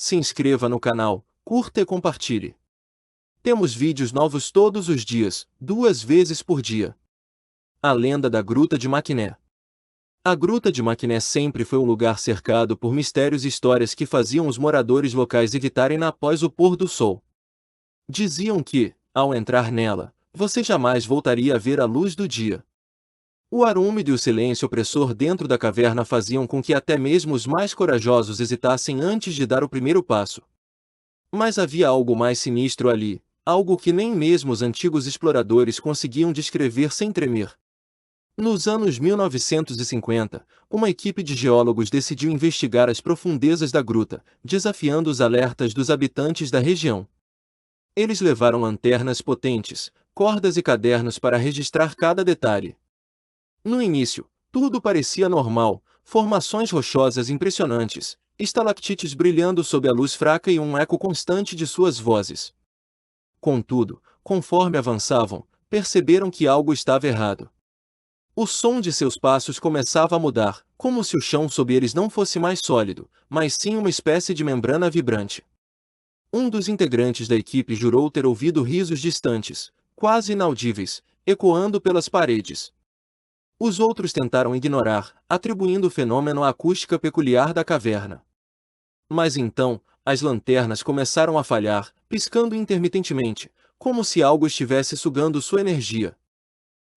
se inscreva no canal, curta e compartilhe. Temos vídeos novos todos os dias, 2 vezes por dia. A lenda da Gruta de Maquiné. A Gruta de Maquiné sempre foi um lugar cercado por mistérios e histórias que faziam os moradores locais evitarem-na após o pôr do sol. Diziam que, ao entrar nela, você jamais voltaria a ver a luz do dia. O ar úmido e o silêncio opressor dentro da caverna faziam com que até mesmo os mais corajosos hesitassem antes de dar o primeiro passo. Mas havia algo mais sinistro ali, algo que nem mesmo os antigos exploradores conseguiam descrever sem tremer. Nos anos 1950, uma equipe de geólogos decidiu investigar as profundezas da gruta, desafiando os alertas dos habitantes da região. Eles levaram lanternas potentes, cordas e cadernos para registrar cada detalhe. No início, tudo parecia normal, formações rochosas impressionantes, estalactites brilhando sob a luz fraca e um eco constante de suas vozes. Contudo, conforme avançavam, perceberam que algo estava errado. O som de seus passos começava a mudar, como se o chão sob eles não fosse mais sólido, mas sim uma espécie de membrana vibrante. Um dos integrantes da equipe jurou ter ouvido risos distantes, quase inaudíveis, ecoando pelas paredes. Os outros tentaram ignorar, atribuindo o fenômeno à acústica peculiar da caverna. Mas então, as lanternas começaram a falhar, piscando intermitentemente, como se algo estivesse sugando sua energia.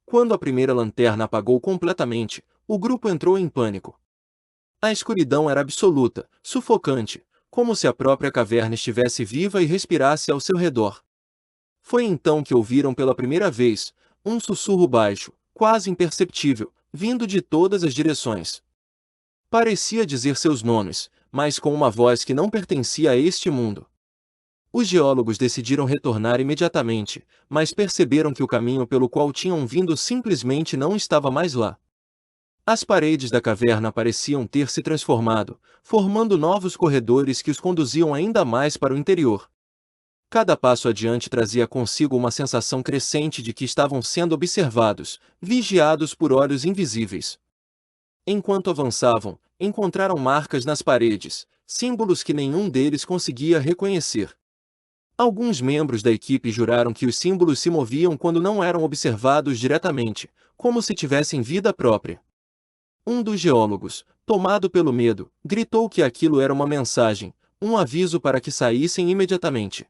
Quando a primeira lanterna apagou completamente, o grupo entrou em pânico. A escuridão era absoluta, sufocante, como se a própria caverna estivesse viva e respirasse ao seu redor. Foi então que ouviram pela primeira vez um sussurro baixo, quase imperceptível, vindo de todas as direções. Parecia dizer seus nomes, mas com uma voz que não pertencia a este mundo. Os geólogos decidiram retornar imediatamente, mas perceberam que o caminho pelo qual tinham vindo simplesmente não estava mais lá. As paredes da caverna pareciam ter se transformado, formando novos corredores que os conduziam ainda mais para o interior. Cada passo adiante trazia consigo uma sensação crescente de que estavam sendo observados, vigiados por olhos invisíveis. Enquanto avançavam, encontraram marcas nas paredes, símbolos que nenhum deles conseguia reconhecer. Alguns membros da equipe juraram que os símbolos se moviam quando não eram observados diretamente, como se tivessem vida própria. Um dos geólogos, tomado pelo medo, gritou que aquilo era uma mensagem, um aviso para que saíssem imediatamente.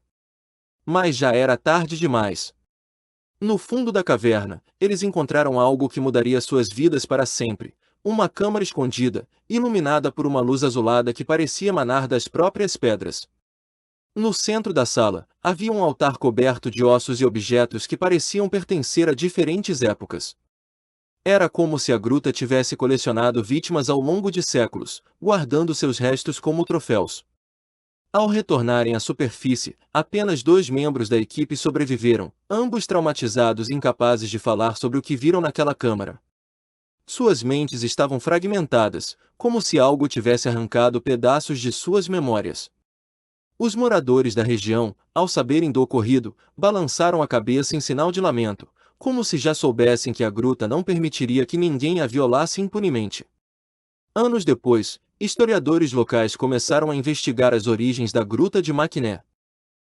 Mas já era tarde demais. No fundo da caverna, eles encontraram algo que mudaria suas vidas para sempre, uma câmara escondida, iluminada por uma luz azulada que parecia emanar das próprias pedras. No centro da sala, havia um altar coberto de ossos e objetos que pareciam pertencer a diferentes épocas. Era como se a gruta tivesse colecionado vítimas ao longo de séculos, guardando seus restos como troféus. Ao retornarem à superfície, apenas 2 membros da equipe sobreviveram, ambos traumatizados e incapazes de falar sobre o que viram naquela câmara. Suas mentes estavam fragmentadas, como se algo tivesse arrancado pedaços de suas memórias. Os moradores da região, ao saberem do ocorrido, balançaram a cabeça em sinal de lamento, como se já soubessem que a gruta não permitiria que ninguém a violasse impunemente. Anos depois, historiadores locais começaram a investigar as origens da Gruta de Maquiné.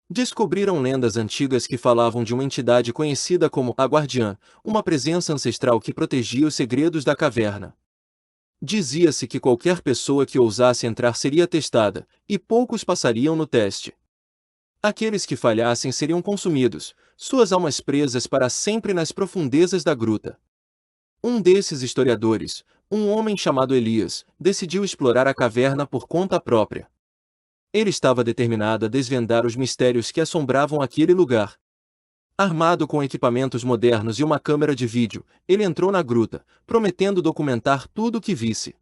Descobriram lendas antigas que falavam de uma entidade conhecida como a Guardiã, uma presença ancestral que protegia os segredos da caverna. Dizia-se que qualquer pessoa que ousasse entrar seria testada, e poucos passariam no teste. Aqueles que falhassem seriam consumidos, suas almas presas para sempre nas profundezas da gruta. Um desses historiadores, um homem chamado Elias, decidiu explorar a caverna por conta própria. Ele estava determinado a desvendar os mistérios que assombravam aquele lugar. Armado com equipamentos modernos e uma câmera de vídeo, ele entrou na gruta, prometendo documentar tudo o que visse.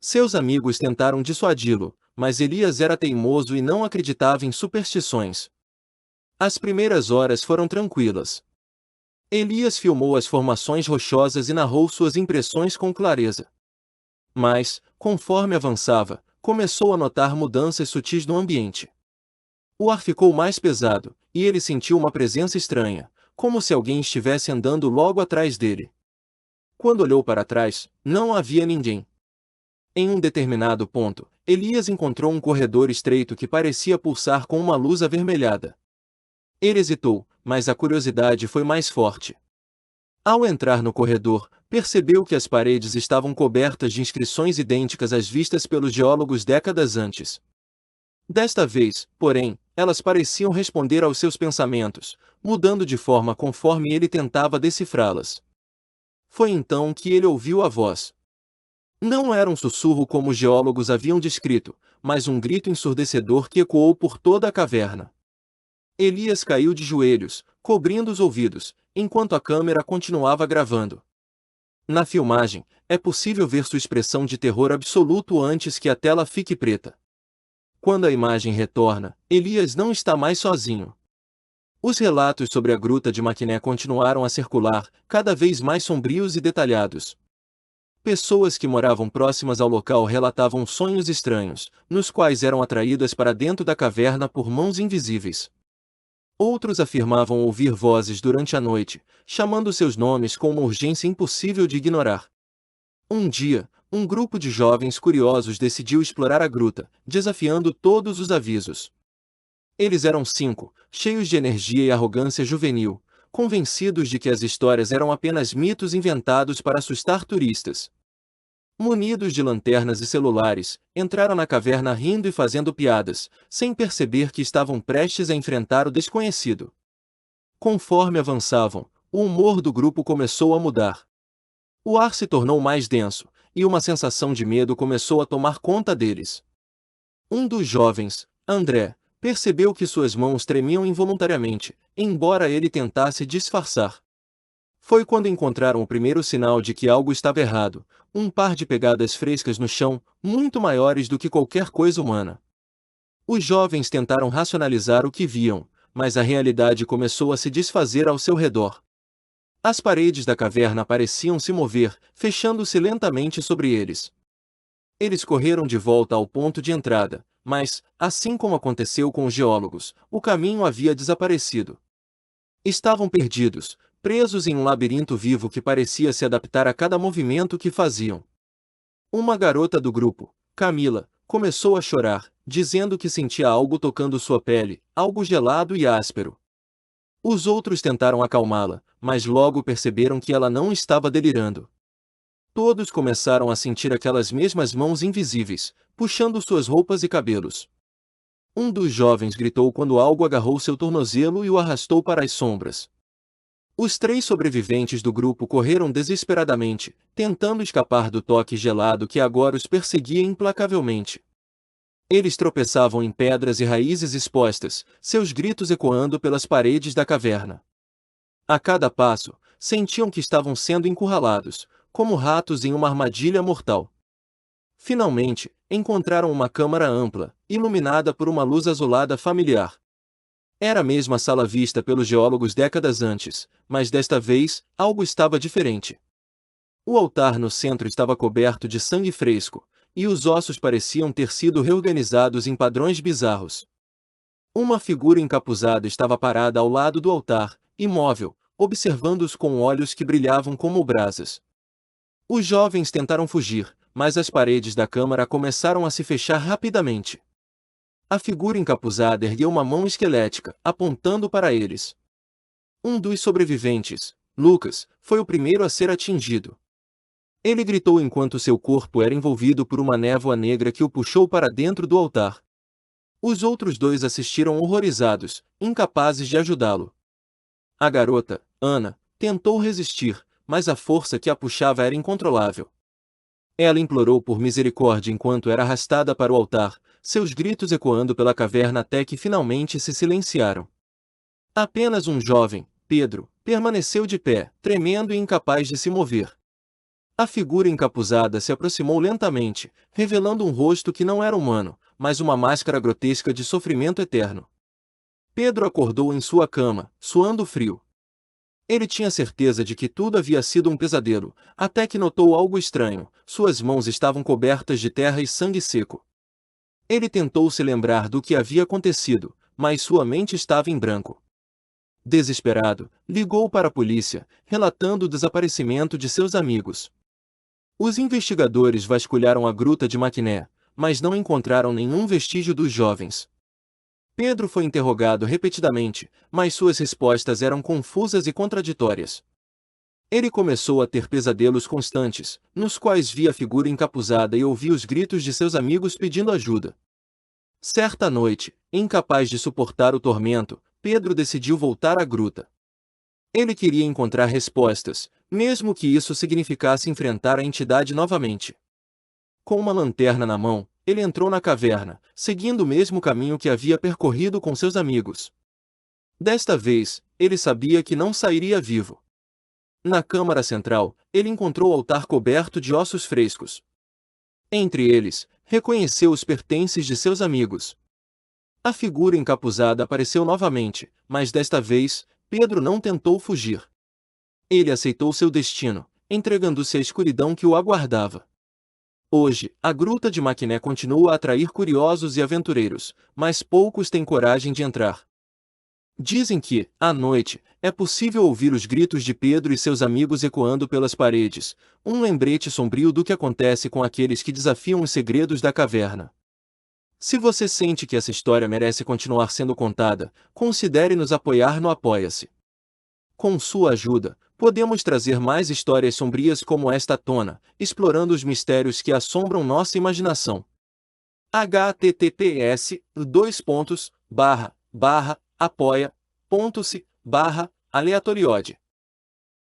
Seus amigos tentaram dissuadi-lo, mas Elias era teimoso e não acreditava em superstições. As primeiras horas foram tranquilas. Elias filmou as formações rochosas e narrou suas impressões com clareza. Mas, conforme avançava, começou a notar mudanças sutis no ambiente. O ar ficou mais pesado, e ele sentiu uma presença estranha, como se alguém estivesse andando logo atrás dele. Quando olhou para trás, não havia ninguém. Em um determinado ponto, Elias encontrou um corredor estreito que parecia pulsar com uma luz avermelhada. Ele hesitou, mas a curiosidade foi mais forte. Ao entrar no corredor, percebeu que as paredes estavam cobertas de inscrições idênticas às vistas pelos geólogos décadas antes. Desta vez, porém, elas pareciam responder aos seus pensamentos, mudando de forma conforme ele tentava decifrá-las. Foi então que ele ouviu a voz. Não era um sussurro como os geólogos haviam descrito, mas um grito ensurdecedor que ecoou por toda a caverna. Elias caiu de joelhos, cobrindo os ouvidos, enquanto a câmera continuava gravando. Na filmagem, é possível ver sua expressão de terror absoluto antes que a tela fique preta. Quando a imagem retorna, Elias não está mais sozinho. Os relatos sobre a gruta de Maquiné continuaram a circular, cada vez mais sombrios e detalhados. Pessoas que moravam próximas ao local relatavam sonhos estranhos, nos quais eram atraídas para dentro da caverna por mãos invisíveis. Outros afirmavam ouvir vozes durante a noite, chamando seus nomes com uma urgência impossível de ignorar. Um dia, um grupo de jovens curiosos decidiu explorar a gruta, desafiando todos os avisos. Eles eram 5, cheios de energia e arrogância juvenil, convencidos de que as histórias eram apenas mitos inventados para assustar turistas. Munidos de lanternas e celulares, entraram na caverna rindo e fazendo piadas, sem perceber que estavam prestes a enfrentar o desconhecido. Conforme avançavam, o humor do grupo começou a mudar. O ar se tornou mais denso, e uma sensação de medo começou a tomar conta deles. Um dos jovens, André, percebeu que suas mãos tremiam involuntariamente, embora ele tentasse disfarçar. Foi quando encontraram o primeiro sinal de que algo estava errado, um par de pegadas frescas no chão, muito maiores do que qualquer coisa humana. Os jovens tentaram racionalizar o que viam, mas a realidade começou a se desfazer ao seu redor. As paredes da caverna pareciam se mover, fechando-se lentamente sobre eles. Eles correram de volta ao ponto de entrada, mas, assim como aconteceu com os geólogos, o caminho havia desaparecido. Estavam perdidos, presos em um labirinto vivo que parecia se adaptar a cada movimento que faziam. Uma garota do grupo, Camila, começou a chorar, dizendo que sentia algo tocando sua pele, algo gelado e áspero. Os outros tentaram acalmá-la, mas logo perceberam que ela não estava delirando. Todos começaram a sentir aquelas mesmas mãos invisíveis, puxando suas roupas e cabelos. Um dos jovens gritou quando algo agarrou seu tornozelo e o arrastou para as sombras. Os 3 sobreviventes do grupo correram desesperadamente, tentando escapar do toque gelado que agora os perseguia implacavelmente. Eles tropeçavam em pedras e raízes expostas, seus gritos ecoando pelas paredes da caverna. A cada passo, sentiam que estavam sendo encurralados, como ratos em uma armadilha mortal. Finalmente, encontraram uma câmara ampla, iluminada por uma luz azulada familiar. Era a mesma sala vista pelos geólogos décadas antes, mas desta vez, algo estava diferente. O altar no centro estava coberto de sangue fresco, e os ossos pareciam ter sido reorganizados em padrões bizarros. Uma figura encapuzada estava parada ao lado do altar, imóvel, observando-os com olhos que brilhavam como brasas. Os jovens tentaram fugir, mas as paredes da câmara começaram a se fechar rapidamente. A figura encapuzada ergueu uma mão esquelética, apontando para eles. Um dos sobreviventes, Lucas, foi o primeiro a ser atingido. Ele gritou enquanto seu corpo era envolvido por uma névoa negra que o puxou para dentro do altar. Os outros 2 assistiram horrorizados, incapazes de ajudá-lo. A garota, Ana, tentou resistir, mas a força que a puxava era incontrolável. Ela implorou por misericórdia enquanto era arrastada para o altar, seus gritos ecoando pela caverna até que finalmente se silenciaram. Apenas um jovem, Pedro, permaneceu de pé, tremendo e incapaz de se mover. A figura encapuzada se aproximou lentamente, revelando um rosto que não era humano, mas uma máscara grotesca de sofrimento eterno. Pedro acordou em sua cama, suando frio. Ele tinha certeza de que tudo havia sido um pesadelo, até que notou algo estranho: suas mãos estavam cobertas de terra e sangue seco. Ele tentou se lembrar do que havia acontecido, mas sua mente estava em branco. Desesperado, ligou para a polícia, relatando o desaparecimento de seus amigos. Os investigadores vasculharam a gruta de Maquiné, mas não encontraram nenhum vestígio dos jovens. Pedro foi interrogado repetidamente, mas suas respostas eram confusas e contraditórias. Ele começou a ter pesadelos constantes, nos quais via a figura encapuzada e ouvia os gritos de seus amigos pedindo ajuda. Certa noite, incapaz de suportar o tormento, Pedro decidiu voltar à gruta. Ele queria encontrar respostas, mesmo que isso significasse enfrentar a entidade novamente. Com uma lanterna na mão, ele entrou na caverna, seguindo o mesmo caminho que havia percorrido com seus amigos. Desta vez, ele sabia que não sairia vivo. Na câmara central, ele encontrou o altar coberto de ossos frescos. Entre eles, reconheceu os pertences de seus amigos. A figura encapuzada apareceu novamente, mas desta vez, Pedro não tentou fugir. Ele aceitou seu destino, entregando-se à escuridão que o aguardava. Hoje, a Gruta de Maquiné continua a atrair curiosos e aventureiros, mas poucos têm coragem de entrar. Dizem que, à noite, é possível ouvir os gritos de Pedro e seus amigos ecoando pelas paredes, um lembrete sombrio do que acontece com aqueles que desafiam os segredos da caverna. Se você sente que essa história merece continuar sendo contada, considere nos apoiar no Apoia-se. Com sua ajuda, podemos trazer mais histórias sombrias como esta à tona, explorando os mistérios que assombram nossa imaginação. https://apoia.se/aleatoriode